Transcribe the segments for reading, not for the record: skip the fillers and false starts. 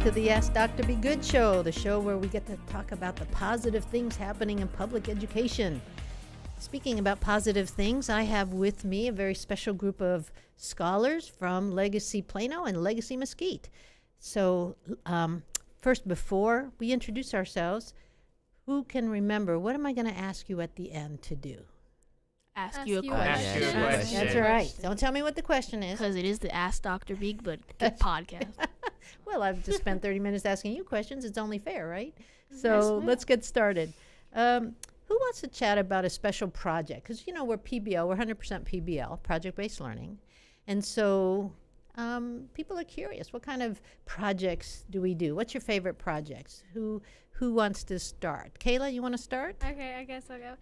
to the Ask Dr. Be Good show, the show where we get to talk about the positive things happening in public education. Speaking about positive things, I have with me a very special group of scholars from Legacy Plano and Legacy Mesquite. So first, before we introduce ourselves, who can remember, what am I going to ask you at the end to do? Ask you a Ask you a question. That's right. Don't tell me what the question is. Because it is the Ask Dr. Big But Good podcast. Well, I've just spent 30 minutes asking you questions. It's only fair, right? So let's get started. Who wants to chat about a special project? Because, you know, we're PBL. We're 100% PBL, project-based learning. And so people are curious. What kind of projects do we do? What's your favorite projects? Who wants to start? Kayla, you want to start? Okay, I guess I'll go.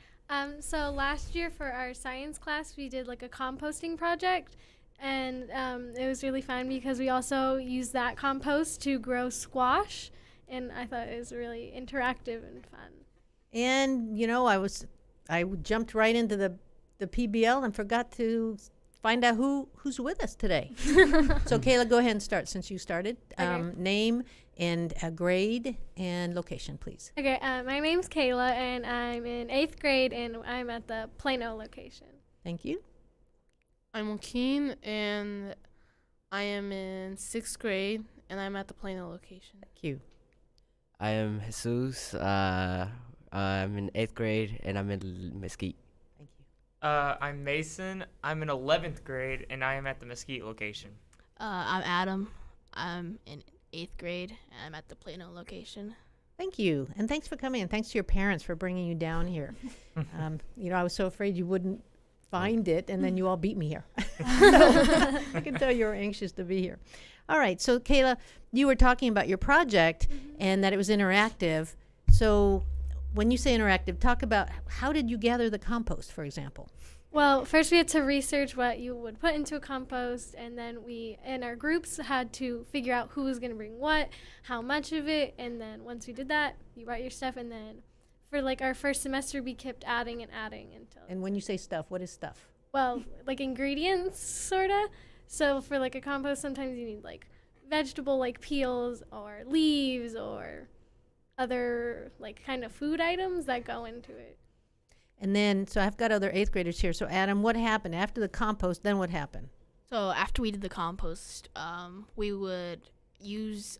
So last year for our science class, we did like a composting project. And it was really fun because we also used that compost to grow squash. And I thought it was really interactive and fun. And, you know, I jumped right into the PBL and forgot to find out who's with us today. So, Kayla, go ahead and start since you started. Okay. Name and grade and location, please. Okay, my name's Kayla, and I'm in 8th grade, and I'm at the Plano location. Thank you. I'm Joaquin, and I am in 6th grade, and I'm at the Plano location. Thank you. I am Jesus. I'm in 8th grade, and I'm in Mesquite. Thank you. I'm Mason. I'm in 11th grade, and I am at the Mesquite location. I'm Adam. I'm in 8th grade, and I'm at the Plano location. Thank you. And thanks for coming, and thanks to your parents for bringing you down here. You know, I was so afraid you wouldn't find it, and then you all beat me here. I can tell you were anxious to be here. All right. So, Kayla, you were talking about your project and that it was interactive. So when you say interactive, talk about how did you gather the compost, for example? Well, first we had to research what you would put into a compost, and then we, in our groups, had to figure out who was going to bring what, how much of it, and then once we did that, you brought your stuff, and then for like our first semester, we kept adding until. And when you say stuff, what is stuff? Well, like ingredients, sorta. So for like a compost, sometimes you need like vegetable like peels or leaves or other like kind of food items that go into it. And then, so I've got other 8th graders here. So Adam, what happened after the compost? Then what happened? So after we did the compost, we would use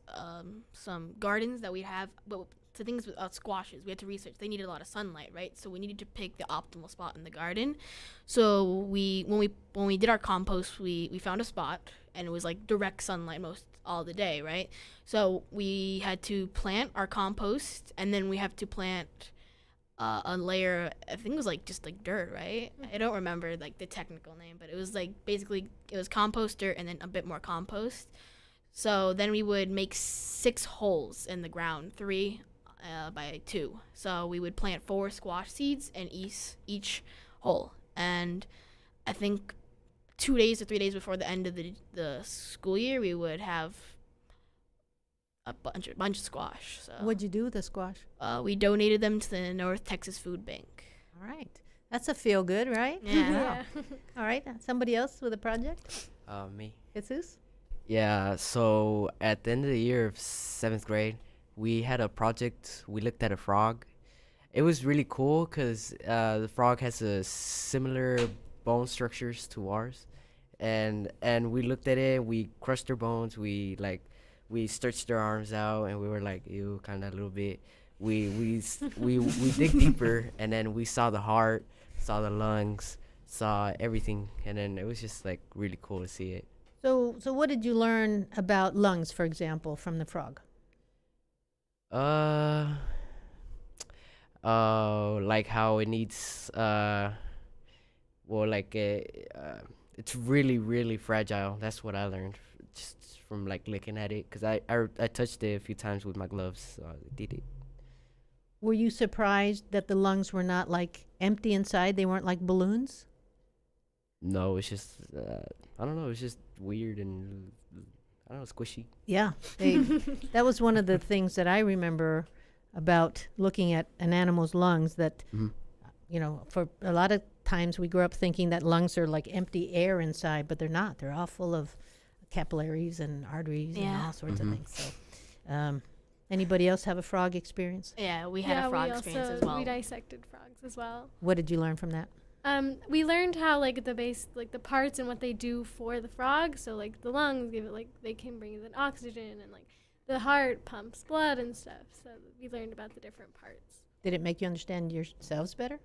some gardens that we have, but the things with squashes, we had to research. They needed a lot of sunlight, right? So we needed to pick the optimal spot in the garden. So when we did our compost, we found a spot, and it was like direct sunlight all the day, right? So we had to plant our compost, and then we have to plant a layer. I think it was like just like dirt, right? I don't remember like the technical name, but it was like basically it was compost dirt and then a bit more compost. So then we would make 6 holes in the ground, 3 by 2. So we would plant 4 squash seeds in each hole. And I think 2 days or 3 days before the end of the school year, we would have a bunch of squash. So What'd you do with the squash? we donated them to the North Texas Food Bank. All right. That's a feel good, right? Yeah. All right. Somebody else with a project? Me. Jesus? Yeah, so at the end of the year of 7th grade, we had a project. We looked at a frog. It was really cool because the frog has a similar bone structures to ours. And we looked at it. We crushed their bones. We stretched their arms out, and we were like, ew, kind of a little bit. We dig deeper, and then we saw the heart, saw the lungs, saw everything, and then it was just like really cool to see it. So what did you learn about lungs, for example, from the frog? Like how it needs, it's really, really fragile. That's what I learned just from like looking at it, because I touched it a few times with my gloves, so I did it. Were you surprised that the lungs were not like empty inside? They weren't like balloons? No, it's just, I don't know, it's just weird and, I don't know, squishy. Yeah. That was one of the things that I remember about looking at an animal's lungs that, you know, for a lot of times we grew up thinking that lungs are like empty air inside, but they're not. They're all full of capillaries and arteries and all sorts of things. So Anybody else have a frog experience? Yeah, we had a frog experience as well. We dissected frogs as well. What did you learn from that? We learned how like the parts and what they do for the frog. So like the lungs give it like they can bring in oxygen, and like the heart pumps blood and stuff. So we learned about the different parts. Did it make you understand yourselves better?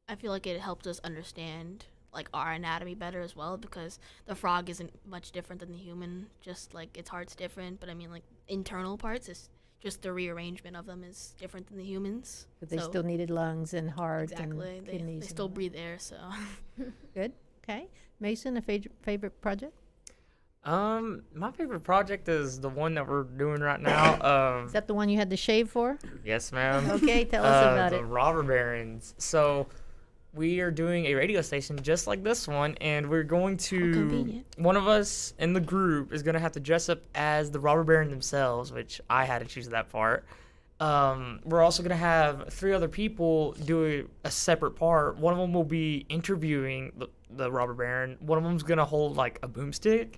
I feel like it helped us understand like our anatomy better as well, because the frog isn't much different than the human. Just like its heart's different, but I mean like internal parts is just the rearrangement of them is different than the humans. But they So- still needed lungs and heart Exactly. and They kidneys. still and breathe air, so Good. Okay. Mason, a favorite project? My favorite project is the one that we're doing right now. Is that the one you had to shave for? Yes, ma'am. Okay, tell us about the it. robber barons. So we are doing a radio station just like this one, and we're going to convenient. one of us in the group is going to have to dress up as the robber baron themselves, which I had to choose that part. We're also going to have 3 other people do a separate part. One of them will be interviewing the robber baron. One of them's going to hold like a boomstick,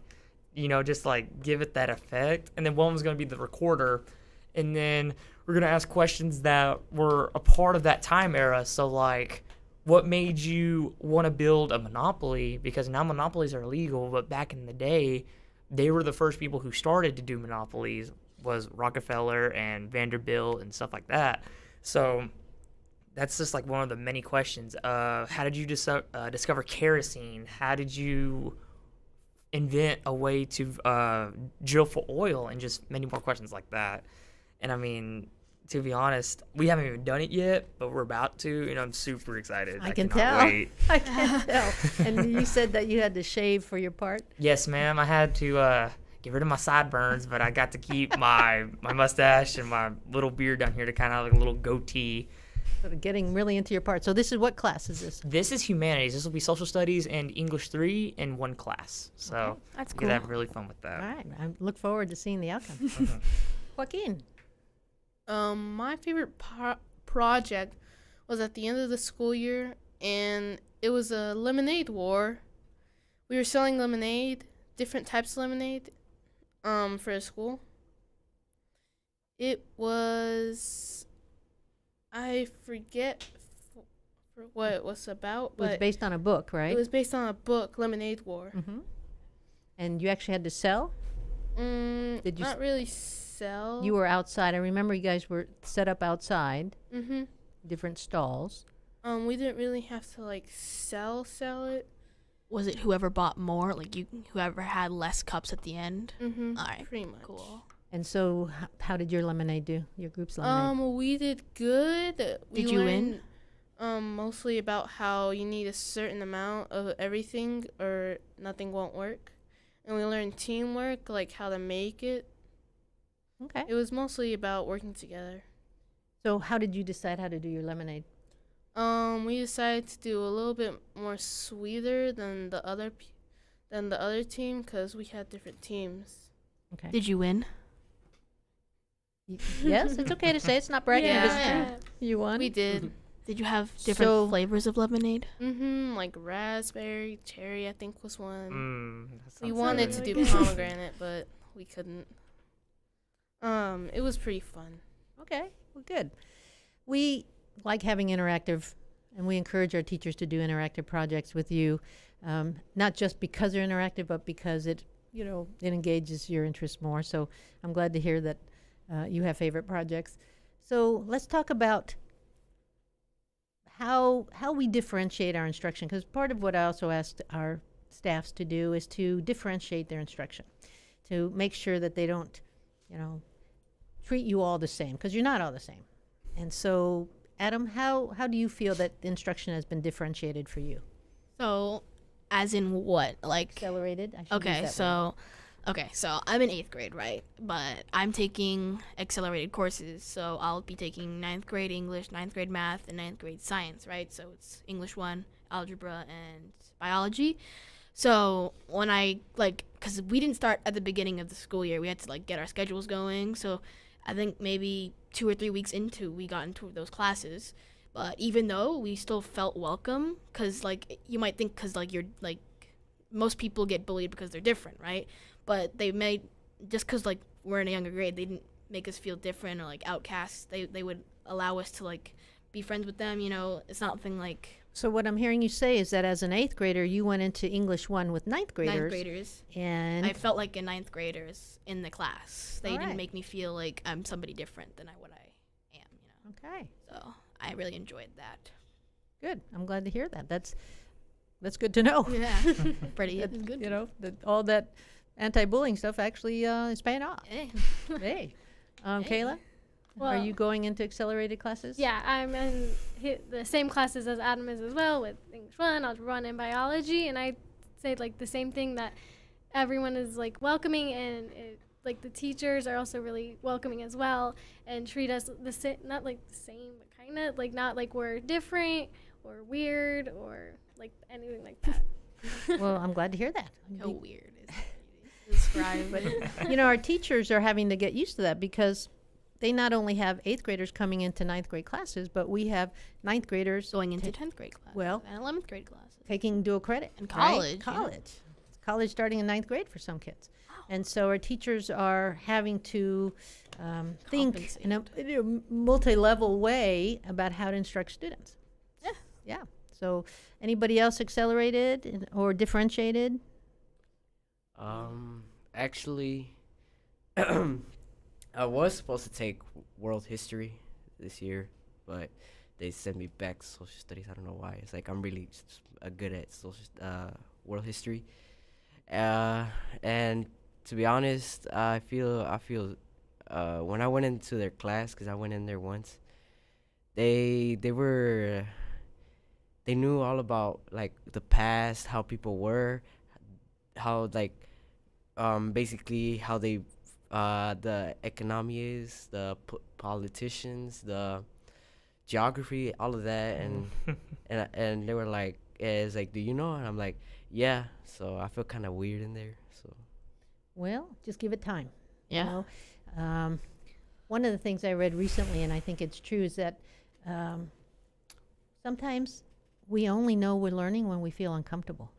just like give it that effect. And then one of them's going to be the recorder. And then we're going to ask questions that were a part of that time era. So like, what made you want to build a monopoly? Because now monopolies are illegal, but back in the day, they were the first people who started to do monopolies, was Rockefeller and Vanderbilt and stuff like that. So that's just like one of the many questions. How did you discover kerosene? How did you invent a way to drill for oil? And just many more questions like that. And I mean, to be honest, we haven't even done it yet, but we're about to, and I'm super excited. I can cannot tell. wait. I can tell. And you said that you had to shave for your part? Yes, ma'am. I had to get rid of my sideburns, but I got to keep my mustache and my little beard down here to kind of have like a little goatee. Sort of getting really into your part. So this is what class is this? This is humanities. This will be social studies and English 3 in one class. So Okay. That's we're gonna have really fun with All that. right. I look forward to seeing the outcome. Joaquin. My favorite project was at the end of the school year, and it was a lemonade war. We were selling lemonade, different types of lemonade, for the school. It was, I forget for what it was about, It was but based on a book, right? it was based on a book, Lemonade War. Mm-hmm. And you actually had to sell? Did you Not really sell. You were outside. I remember you guys were set up outside, Mm-hmm. different stalls. We didn't really have to like sell it. was it whoever bought more, like whoever had less cups at the end? Mm-hmm. All right, Pretty much. cool. And so how did your lemonade do? Your group's lemonade? We did good. We Did you win? learned, mostly about how you need a certain amount of everything or nothing won't work. And we learned teamwork, like how to make it. Okay. It was mostly about working together. So how did you decide how to do your lemonade? We decided to do a little bit more sweeter than the other team because we had different teams. Okay. Did you win? Yes, it's okay to say. It's not bragging. if it's Yeah. true. You won? We did. Did you have different So- flavors of lemonade? Like raspberry, cherry, I think was one. That We sounds wanted good. to do good. pomegranate, but we couldn't. It was pretty fun. Okay, well, good. We like having interactive, and we encourage our teachers to do interactive projects with you, not just because they're interactive, but because it engages your interest more. So I'm glad to hear that you have favorite projects. So let's talk about how we differentiate our instruction, because part of what I also asked our staffs to do is to differentiate their instruction, to make sure that they don't, treat you all the same, because you're not all the same. And so, Adam, how do you feel that the instruction has been differentiated for you? So, as in what? Like, Accelerated? I should use okay, that so I'm in 8th grade, right? But I'm taking accelerated courses. So I'll be taking 9th grade English, 9th grade math, and 9th grade science, right? So it's English 1, algebra, and biology. So when because we didn't start at the beginning of the school year, we had to get our schedules going. So I think maybe 2 or 3 weeks into, we got into those classes. But even though we still felt welcome, because you might think, because you're most people get bullied because they're different, right? But they made just because like we're in a younger grade, they didn't make us feel different or like outcasts. They would allow us to like be friends with them. It's not something like So what I'm hearing you say is that as an 8th grader, you went into English 1 with ninth graders. ninth graders. And I felt like a ninth graders in the class. They All didn't right. make me feel like I'm somebody different than what I am. okay, So I really enjoyed that. good. I'm glad to hear that. That's good to know. Yeah, pretty That, good. that all that anti-bullying stuff actually is paying off. Hey. Hey, Hey. Kayla, are Well, you going into accelerated classes? Yeah, I'm in the same classes as Adam is as well, with English 1, Algebra 1, and Biology, and I say like the same thing, that everyone is like welcoming, and like the teachers are also really welcoming as well, and treat us not like the same, but kind of like not like we're different or weird or like anything like that. Well, I'm glad to hear that. How weird is it to describe? But our teachers are having to get used to that, because they not only have 8th graders coming into 9th grade classes, but we have 9th graders Going into 10th grade classes Well- and 11th grade classes. taking dual credit. And right? college, yeah. College starting in 9th grade for some kids. And so our teachers are having to think in a multi-level way about how to instruct students. Yeah. Yeah. So anybody else accelerated or differentiated? Actually, I was supposed to take world history this year, but they sent me back to social studies. I don't know why. It's like I'm really good at world history. And to be honest, I feel when I went into their class, because I went in there once, they knew all about like the past, how people were, how like basically how they the economy is, the politicians, the geography, all of that, and they were like, it's like, do you know? And I'm like, yeah. So I feel kind of weird in there. So Well, just give it time. Yeah. You know? One of the things I read recently, and I think it's true, is that sometimes we only know we're learning when we feel uncomfortable.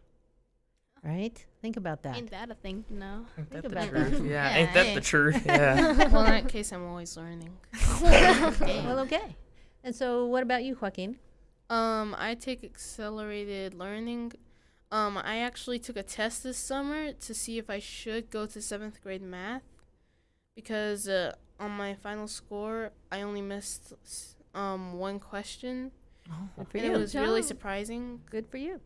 Right? Think about that. Ain't that a thing? No. Ain't that Think the about truth? that. Yeah, Yeah, ain't that hey. the truth? Yeah. Well, in that case, I'm always learning. Well, okay. And so what about you, Joaquin? I take accelerated learning. I actually took a test this summer to see if I should go to 7th grade math, because on my final score, I only missed one question. Good for And you. it was really job. surprising. Good for you.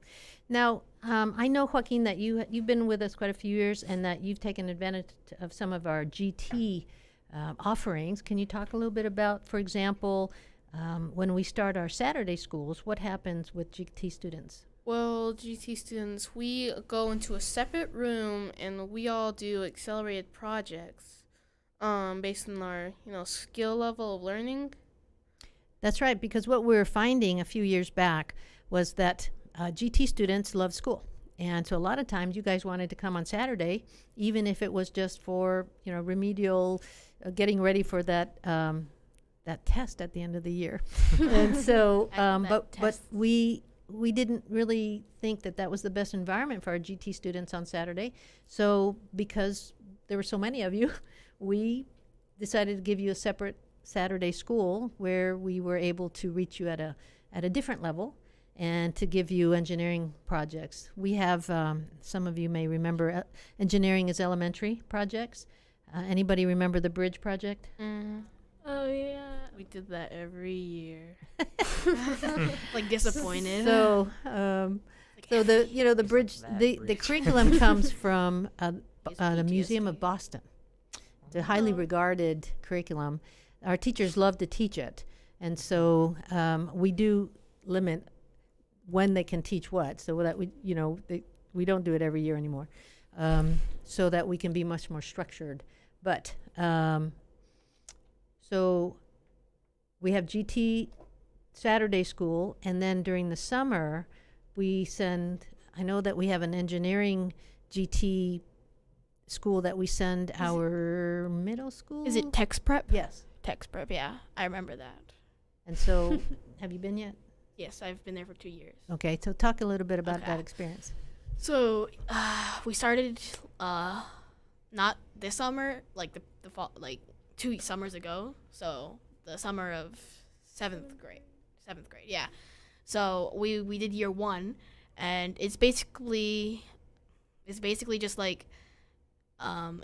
Now, I know, Joaquin, that you've been with us quite a few years, and that you've taken advantage of some of our GT offerings. Can you talk a little bit about, for example, when we start our Saturday schools, what happens with GT students? Well, GT students, we go into a separate room and we all do accelerated projects based on our, skill level of learning. That's right, because what we were finding a few years back was that GT students love school. And so a lot of times you guys wanted to come on Saturday, even if it was just for, remedial, getting ready for that test at the end of the year. And so, but we didn't really think that was the best environment for our GT students on Saturday. So because there were so many of you, we decided to give you a separate Saturday school where we were able to reach you at a different level and to give you engineering projects. We have, some of you may remember, engineering is elementary projects. Anybody remember the bridge project? Mm-hmm. Oh yeah. We did that every year. Like disappointed. So, Like, so the bridge, that the bridge. curriculum comes from the PTSD. Museum of Boston. It's a highly regarded curriculum. Our teachers love to teach it, and so we do limit when they can teach what, so that we don't do it every year anymore, so that we can be much more structured. But so we have GT Saturday school, and then during the summer we send, I know that we have an engineering GT school that we send our middle school. Is it text prep? Yes. Text prep, yeah. I remember that. And so have you been yet? Yes, I've been there for 2 years. Okay, so talk a little bit about Okay. that experience. So we started not this summer, like the fall, like 2 summers ago. So the summer of seventh grade, yeah. So we did year one, and it's basically just like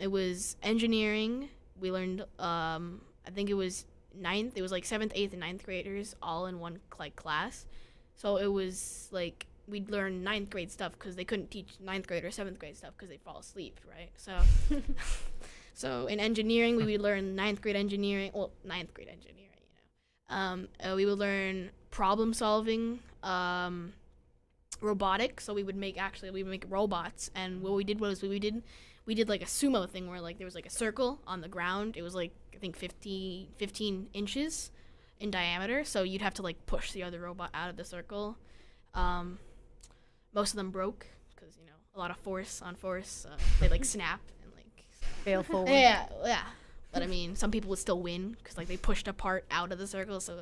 it was engineering. We learned I think it was ninth. It was like seventh, eighth, and ninth graders all in one like class. So it was like we'd learn ninth grade stuff because they couldn't teach ninth grade or seventh grade stuff because they'd fall asleep, right? So, so in engineering, we would learn ninth grade engineering. Well, ninth grade engineering, we would learn problem solving, robotics. So we would make robots, and what we did was we did like a sumo thing where like there was like a circle on the ground. It was like I think 15 inches in diameter. So you'd have to like push the other robot out of the circle. Most of them broke because a lot of force on force. They like snap and like Fail forward. yeah. But I mean, some people would still win because like they pushed a part out of the circle. So,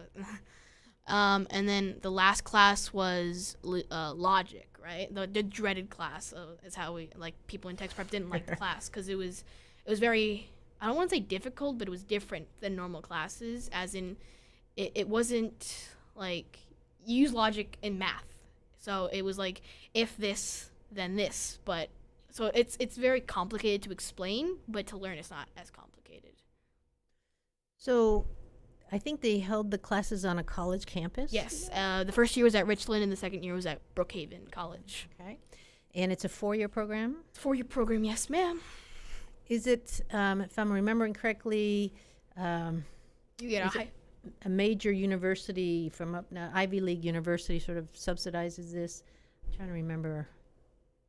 and then the last class was logic, right? The dreaded class is how we like people in text prep didn't like the class because it was very, I don't want to say difficult, but it was different than normal classes. As in, it wasn't like you use logic in math. So it was like, if this, then this. But so it's very complicated to explain, but to learn it's not as complicated. So I think they held the classes on a college campus. Yes. The first year was at Richland, and the second year was at Brookhaven College. Okay. And it's a 4-year program? 4-year program, yes, ma'am. Is it, if I'm remembering correctly, You get a Is it- high. a major university from up now, Ivy League university sort of subsidizes this? I'm trying to remember.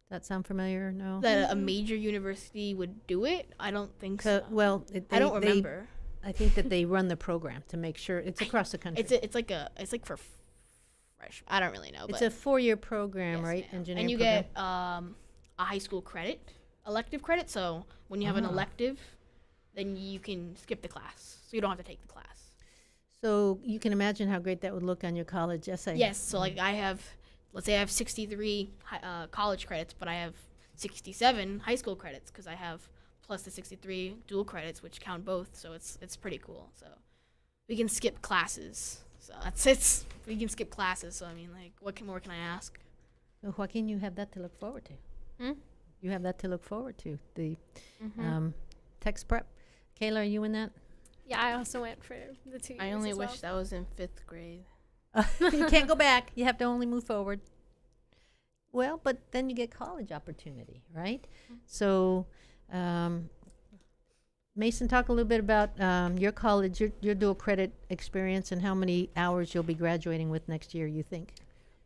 Does that sound familiar? No? That a major university would do it? I don't think so. Well, I don't remember. I think that they run the program to make sure it's across the country. It's like for fresh. I don't really know. It's but a 4-year program, yes, right? ma'am. Engineering and you program. get a high school elective credit. So when you have an Ah. elective, then you can skip the class, so you don't have to take the class. So you can imagine how great that would look on your college essay. Yes. So like let's say I have 63 college credits, but I have 67 high school credits because I have plus the 63 dual credits, which count both. So it's pretty cool. So we can skip classes. So we can skip classes. So I mean, like, what more can I ask? Well, Joaquin, you have that to look forward to. Hmm? You have that to look forward to, the Mm-hmm. text prep. Kayla, are you in that? Yeah, I also went for the 2 years. I only as wish well. that was in 5th grade. You can't go back. You have to only move forward. Well, but then you get college opportunity, right? So, Mason, talk a little bit about your college, your dual credit experience, and how many hours you'll be graduating with next year, you think?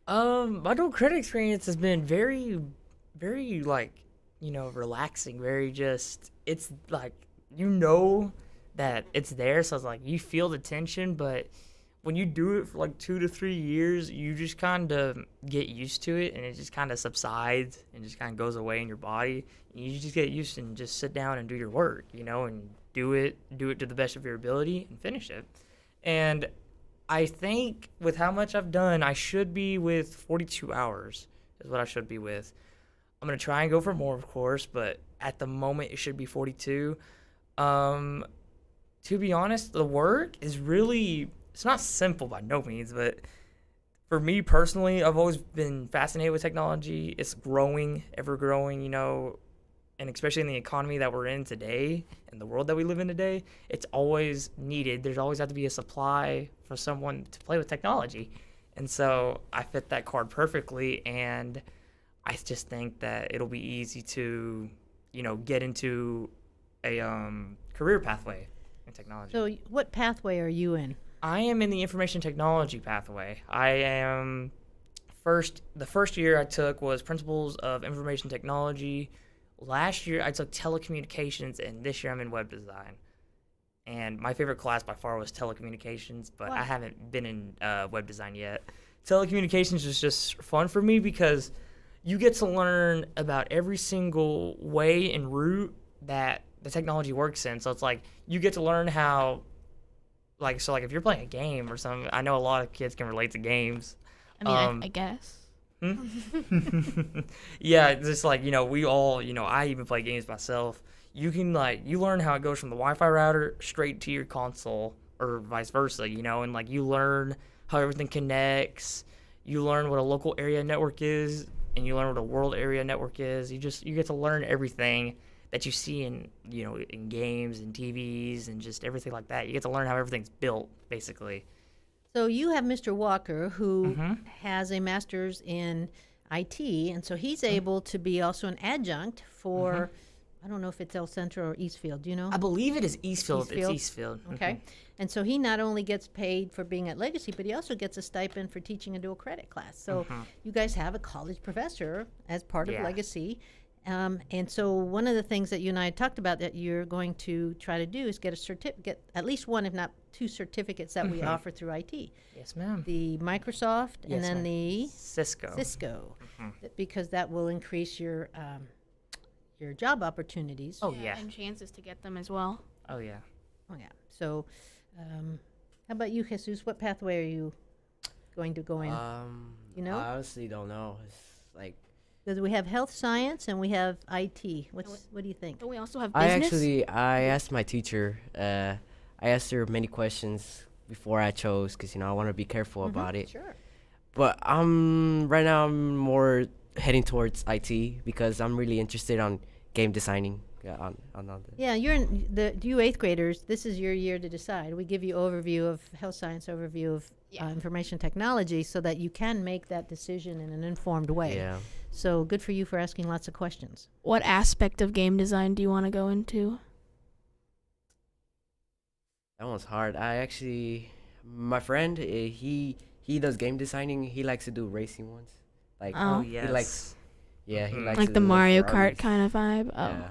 My dual credit experience has been very, very like, relaxing. Very just, it's like, that it's there. So it's like, you feel the tension, but when you do it for like 2 to 3 years, you just kind of get used to it, and it just kind of subsides and just kind of goes away in your body. You just get used to it and just sit down and do your work, and do it to the best of your ability and finish it. And I think with how much I've done, I should be with 42 hours is what I should be with. I'm going to try and go for more, of course, but at the moment it should be 42. To be honest, the work is really, it's not simple by no means, but for me personally, I've always been fascinated with technology. It's growing, ever growing, and especially in the economy that we're in today and the world that we live in today, it's always needed. There's always have to be a supply for someone to play with technology. And so I fit that card perfectly, and I just think that it'll be easy to, get into a career pathway in technology. So, what pathway are you in? I am in the information technology pathway. I am the first year I took was Principles of Information Technology. Last year I took telecommunications, and this year I'm in web design. And my favorite class by far was telecommunications, but I haven't been in web design yet. Telecommunications is just fun for me because you get to learn about every single way and route that the technology works in. So it's like you get to learn how, like if you're playing a game or something, I know a lot of kids can relate to games. I mean, I guess. Yeah, just like, we all, I even play games myself. you can like you learn how it goes from the Wi-Fi router straight to your console or vice versa, you know, and like you learn how everything connects. You learn what a local area network is, and you learn what a world area network is. You get to learn everything that you see in in games and TVs and just everything like that. You get to learn how everything's built, basically. So you have Mr. Walker, who Mhm. has a master's in IT, and so he's able to be also an adjunct for, I don't know if it's El Centro or Eastfield. Do you know? I believe it is Eastfield. It's Eastfield? Eastfield. Okay. And so he not only gets paid for being at Legacy, but he also gets a stipend for teaching a dual credit class. So you guys have a college professor as part of Yeah. Legacy. And so one of the things that you and I had talked about that you're going to try to do is get a certificate, at least one, if not two certificates that we offer through IT. Yes, ma'am. The Microsoft and Yes, then ma'am. the Cisco. Cisco, because that will increase your job opportunities. Oh yeah. And chances to get them as well. Oh yeah. Oh, yeah. So how about you, Jesus? What pathway are you going to go in? You know? I honestly don't know. It's like Because we have health science and we have IT. What do you think? Don't we also have I business? I asked my teacher. I asked her many questions before I chose because I want to be careful about it. Sure. But right now I'm more heading towards IT because I'm really interested on game designing. Yeah, on the, Yeah, you're in you eighth graders. This is your year to decide. We give you overview of health science, overview of information technology, so that you can make that decision in an informed way. yeah. So good for you for asking lots of questions. What aspect of game design do you want to go into? That one's hard. My friend, he does game designing. He likes to do racing ones. Like Oh. Oh he yes. likes, yeah, he likes Like to the do Mario Kart Ferraris. kind of vibe? Oh. Yeah.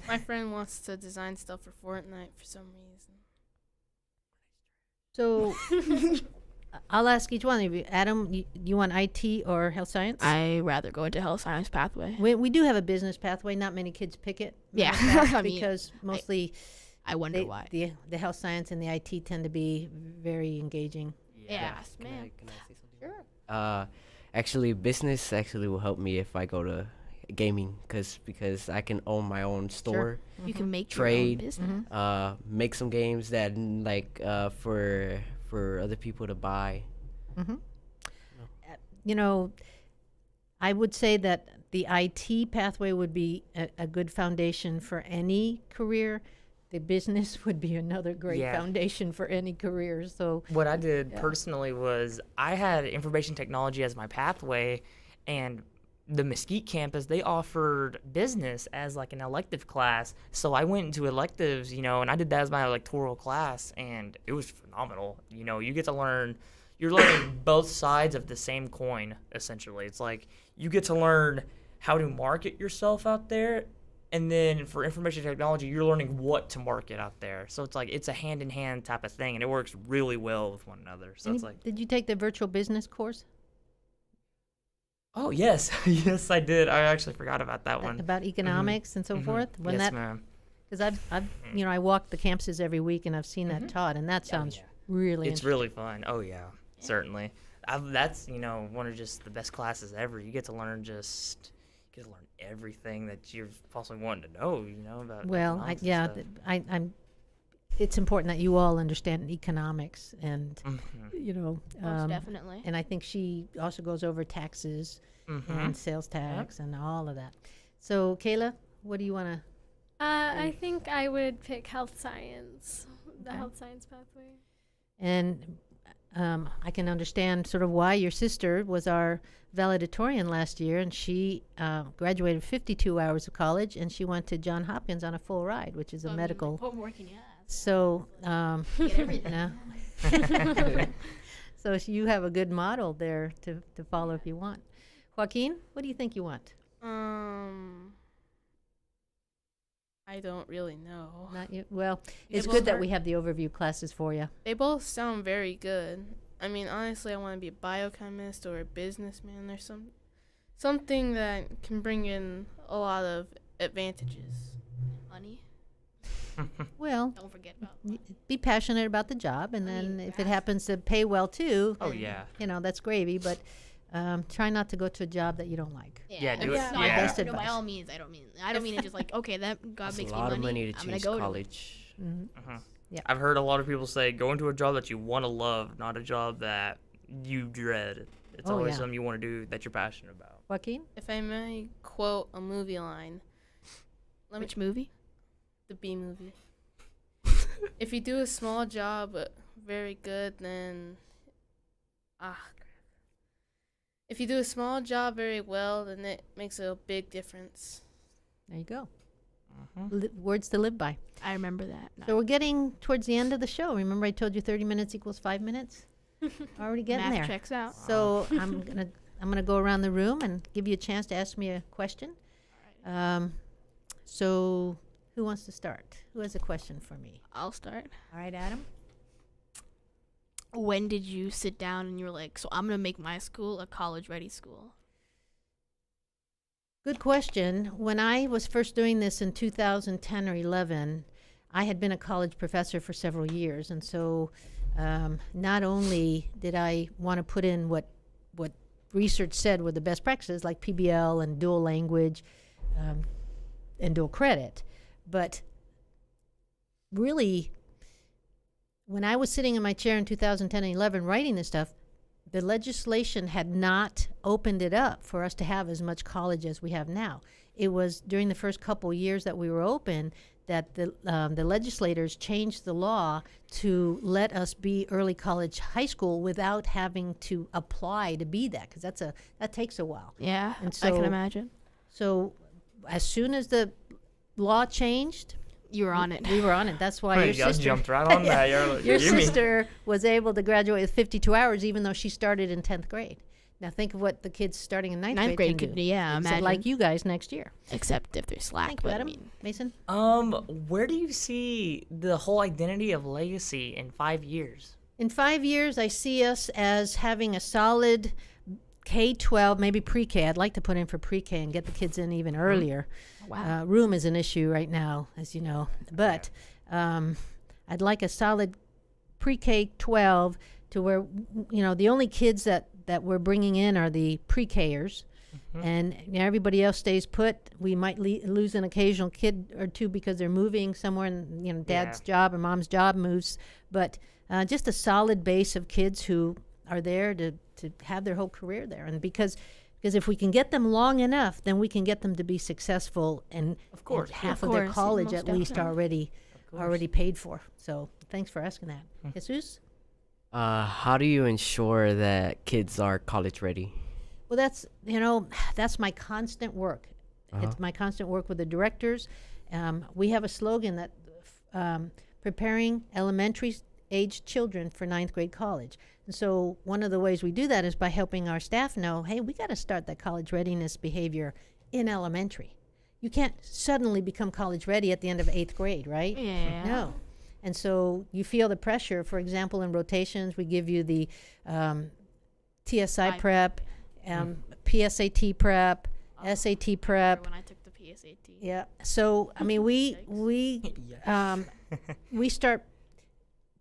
My friend wants to design stuff for Fortnite for some reason. So I'll ask each one of you. Adam, you want IT or health science? I rather go into health science pathway. We do have a business pathway. Not many kids pick it. Yeah. matter of fact, I mean, because mostly I wonder they, why. the health science and the IT tend to be very engaging. Yes, Can ma'am. can I say something? Sure. Actually, business actually will help me if I go to gaming because I can own my own store. You can make Trade. your own business. Make some games that for other people to buy. You know, I would say that the IT pathway would be a good foundation for any career. The business would be another great Yeah. foundation for any career. So What I did personally was I had information technology as my pathway, and the Mesquite campus, they offered business as like an elective class. So I went into electives, and I did that as my electoral class, and it was phenomenal. You get to learn, you're learning both sides of the same coin, essentially. It's like you get to learn how to market yourself out there. And then for information technology, you're learning what to market out there. So it's like it's a hand-in-hand type of thing, and it works really well with one another. So it's like, did you take the virtual business course oh yes, yes I did. I actually forgot about that one. about economics and so forth? When Yes, that, ma'am. because I've I walk the campuses every week and I've seen that taught, and that sounds really It's interesting. really fun. Oh yeah, certainly. That's one of just the best classes ever. You get to learn everything that you're possibly wanting to know. About. Well, economics and stuff. I'm. It's important that you all understand economics, and Most definitely. and I think she also goes over taxes and sales tax and all of that. So, Kayla, what do you want to? I think I would pick health science, the Okay. health science pathway. And I can understand sort of why your sister was our valedictorian last year, and she graduated 52 hours of college, and she went to Johns Hopkins on a full ride, which is a medical. What working ass. So, Get everything. no. So you have a good model there to follow if you want. Joaquin, what do you think you want? I don't really know. Not you. Well, They it's both good that are- we have the overview classes for you. They both sound very good. I mean, honestly, I want to be a biochemist or a businessman or something that can bring in a lot of advantages. Money. Well, Don't forget about be passionate about the job, and I then mean, if it happens to pay well too, Oh then, yeah. that's gravy. But try not to go to a job that you don't like. Yeah, do it's it. not- Yeah. Best no, by advice. all means, I don't mean it just like, okay, that God That's a makes me lot money. of money to I'm gonna choose go college. I've heard a lot of people say go into a job that you want to love, not a job that you dread. It's Oh, always yeah. something you want to do that you're passionate about. Joaquin? If I may quote a movie line, to let it. me Which movie? the B movie. If you do a small job very good, then crap. If you do a small job very well, then it makes a big difference. There you go. Mhm. Words to live by. I remember that. So we're getting towards the end of the show. Remember I told you 30 minutes equals 5 minutes? Already getting Math there. checks out. So I'm gonna go around the room and give you a chance to ask me a question. So who wants to start? Who has a question for me? I'll start. All right, Adam. When did you sit down and you were like, so I'm gonna make my school a college-ready school? Good question. When I was first doing this in 2010 or 11, I had been a college professor for several years, and so not only did I want to put in what research said were the best practices, like PBL and dual language and dual credit, but really, when I was sitting in my chair in 2010 and 11 writing this stuff, the legislation had not opened it up for us to have as much college as we have now. It was during the first couple years that we were open that the legislators changed the law to let us be early college high school without having to apply to be that, because that takes a while. Yeah, And I can so- imagine. So as soon as the law changed, You were on it. we were on it. That's why Hey, your you guys sister jumped right on that. your You mean- sister was able to graduate with 52 hours, even though she started in 10th grade. Now think of what the kids starting in ninth Ninth grade grade can could do. do, yeah, Except imagine. like you guys next year. Except if they're slack. Thank you, but I Adam. mean, Mason? Where do you see the whole identity of legacy in 5 years? In 5 years, I see us as having a solid K-12, maybe pre-K. I'd like to put in for pre-K and get the kids in even earlier. wow. Room is an issue right now, as you know. But I'd like a solid pre-K 12 to where, the only kids that we're bringing in are the pre-Kers. And everybody else stays put. We might lose an occasional kid or two because they're moving somewhere and, dad's job or mom's job moves. But just a solid base of kids who are there to have their whole career there. And because if we can get them long enough, then we can get them to be successful and, Of course. and half Of of their course, college most at least definitely. already paid for. So thanks for asking that. Jesus? How do you ensure that kids are college ready? Well, that's my constant work. It's my constant work with the directors. We have a slogan that preparing elementary age children for ninth grade college. And so one of the ways we do that is by helping our staff know, hey, we got to start that college readiness behavior in elementary. You can't suddenly become college ready at the end of 8th grade, right? Yeah. No. And so you feel the pressure. For example, in rotations, we give you the TSI prep, PSAT prep, SAT prep. When I took the PSAT. Yeah. So I mean, we start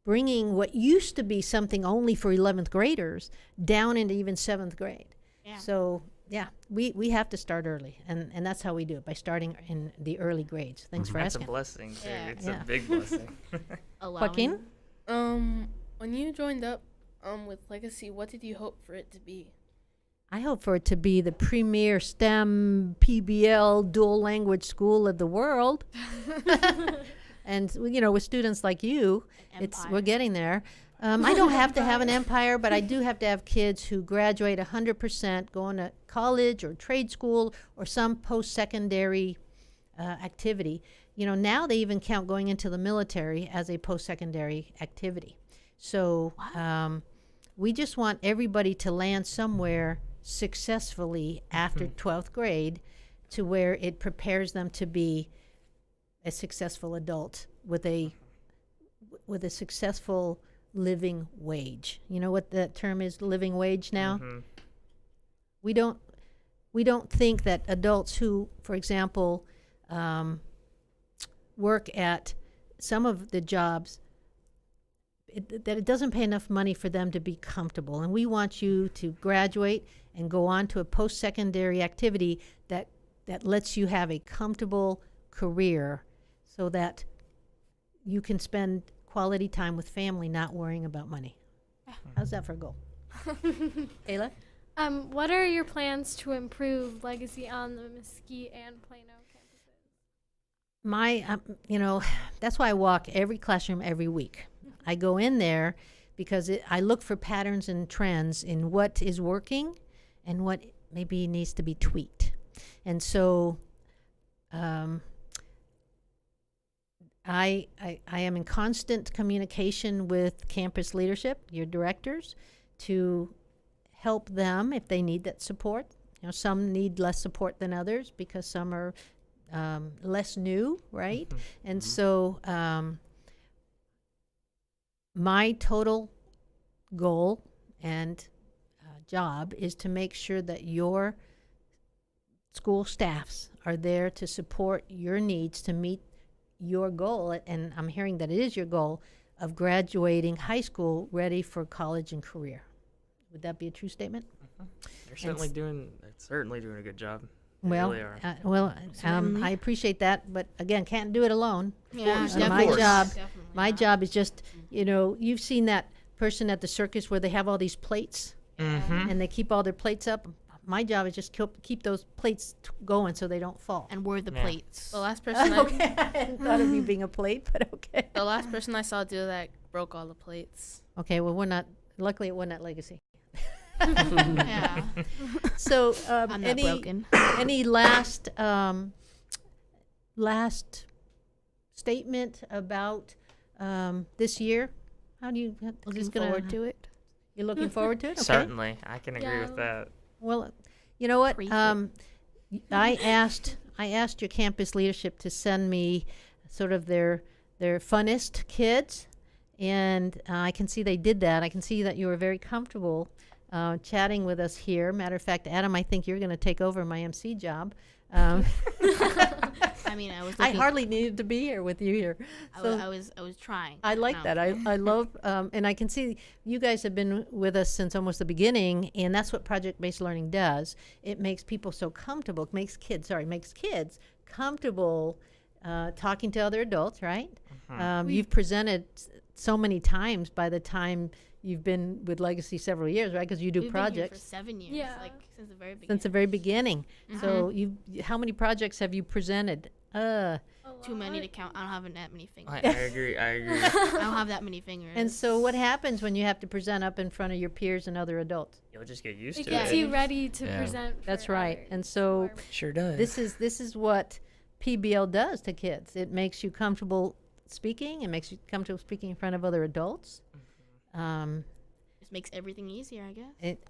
bringing what used to be something only for 11th graders down into even 7th grade. Yeah. So yeah, we have to start early, and that's how we do it, by starting in the early grades. Thanks for That's a asking. blessing, too. Yeah. It's Yeah. a big blessing. Joaquin? When you joined up with Legacy, what did you hope for it to be? I hope for it to be the premier STEM PBL dual language school of the world. And with students like you, we're getting there. I don't have to have an empire, but I do have to have kids who graduate 100%, going to college or trade school or some post-secondary activity. Now they even count going into the military as a post-secondary activity. So we just want everybody to land somewhere successfully after 12th grade, to where it prepares them to be a successful adult with a successful living wage. You know what the term is, living wage now? We don't think that adults who, for example, work at some of the jobs that it doesn't pay enough money for them to be comfortable. And we want you to graduate and go on to a post-secondary activity that lets you have a comfortable career so that you can spend quality time with family, not worrying about money. How's that for a goal? Ayla? What are your plans to improve Legacy on the Mesquite and Plano campuses? That's why I walk every classroom every week. I go in there because I look for patterns and trends in what is working and what maybe needs to be tweaked. And so I am in constant communication with campus leadership, your directors, to help them if they need that support. Some need less support than others because some are less new, right? And so my total goal and job is to make sure that your school staffs are there to support your needs to meet your goal, and I'm hearing that it is your goal, of graduating high school ready for college and career. Would that be a true statement? They're certainly doing a good job. They Well, really are. I appreciate that, but again, can't do it alone. Yeah, course, my definitely. job- Definitely My not. job is just, you've seen that person at the circus where they have all these plates Mm-hmm. and they keep all their plates up. My job is just keep those plates going so they don't fall. And we're the Yeah. plates. The last person Okay, I hadn't thought of you being a plate, but okay. the last person I saw do that broke all the plates. Okay, well, luckily it wasn't at Legacy. Yeah. So, I'm not broken. any last statement about this year? How do you? Looking forward to it. You're looking forward to it. Okay. Certainly, I can agree with Yeah. that. Well, you know what? Preach it. I asked your campus leadership to send me sort of their funnest kids, and I can see they did that. I can see that you were very comfortable chatting with us here. Matter of fact, Adam, I think you're going to take over my MC job. I mean, I was. I Looking, hardly needed to be here with you here. So I was trying. I like No. that. I love, and I can see you guys have been with us since almost the beginning, and that's what project-based learning does. It makes people so comfortable. It makes kids comfortable talking to other adults, right? You've presented so many times by the time you've been with Legacy several years, right? Because you do We've been here projects for 7 years. Yeah. Like since the very beginning. since the very beginning. So how many projects have you presented? Too many to count. I don't have that many fingers. I agree. I agree. I don't have that many fingers. And so what happens when you have to present up in front of your peers and other adults? You'll just get used It to gets it. you ready to Yeah. present. for That's right. others And so more. Sure does. this is what PBL does to kids. It makes you comfortable speaking. It makes you comfortable speaking in front of other adults. Just makes everything easier, I guess. It,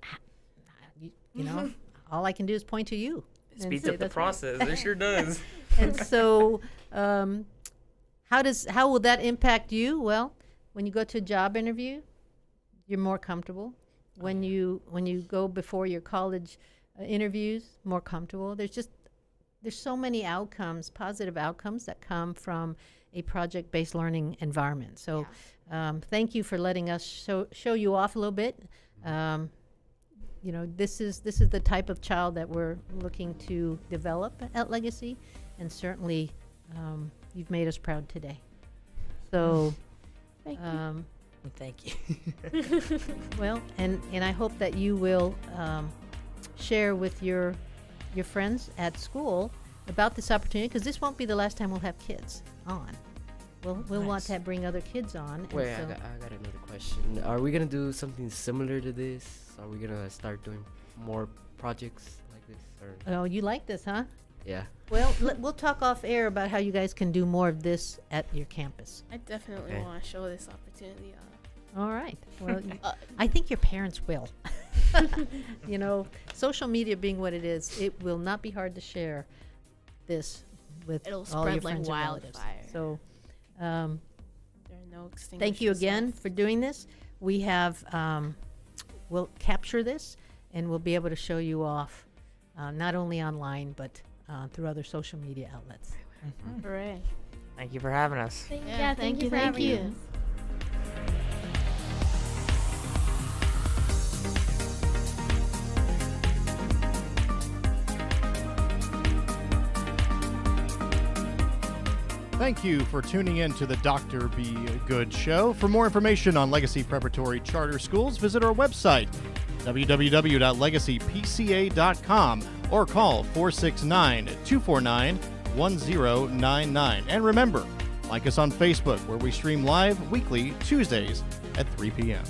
you know, all I can do is point to you. and Speeds say up the that's right. process. It sure does. And so, how will that impact you? Well, when you go to a job interview, you're more comfortable. When you go before your college interviews, more comfortable. There's so many outcomes, positive outcomes that come from a project-based learning environment. So, thank you for letting us show you off a little bit. This is the type of child that we're looking to develop at Legacy, and certainly you've made us proud today. So, Thank you. Thank you. well, and I hope that you will share with your friends at school about this opportunity, because this won't be the last time we'll have kids on. We'll want Nice. to bring other kids on. and Wait, so- I got another question. Are we gonna do something similar to this? Are we gonna start doing more projects like this? Or Oh, you like this, huh? yeah. Well, we'll talk off air about how you guys can do more of this at your campus. I definitely Okay. want to show this opportunity off. All right. Well, Uh, I think your parents will. Social media being what it is, it will not be hard to share this with It'll all your spread like friends and relatives. wildfire. So, There are no extinguishers. thank you again for doing this. We have, we'll capture this and we'll be able to show you off, not only online, but through other social media outlets. Hooray. Thank you for having us. Thank you for thank having you. us. Thank you for tuning in to the Dr. Be Good Show. For more information on Legacy Preparatory Charter Schools, visit our website, www.legacypca.com, or call 469-249-1099. And remember, like us on Facebook, where we stream live weekly Tuesdays at 3 p.m.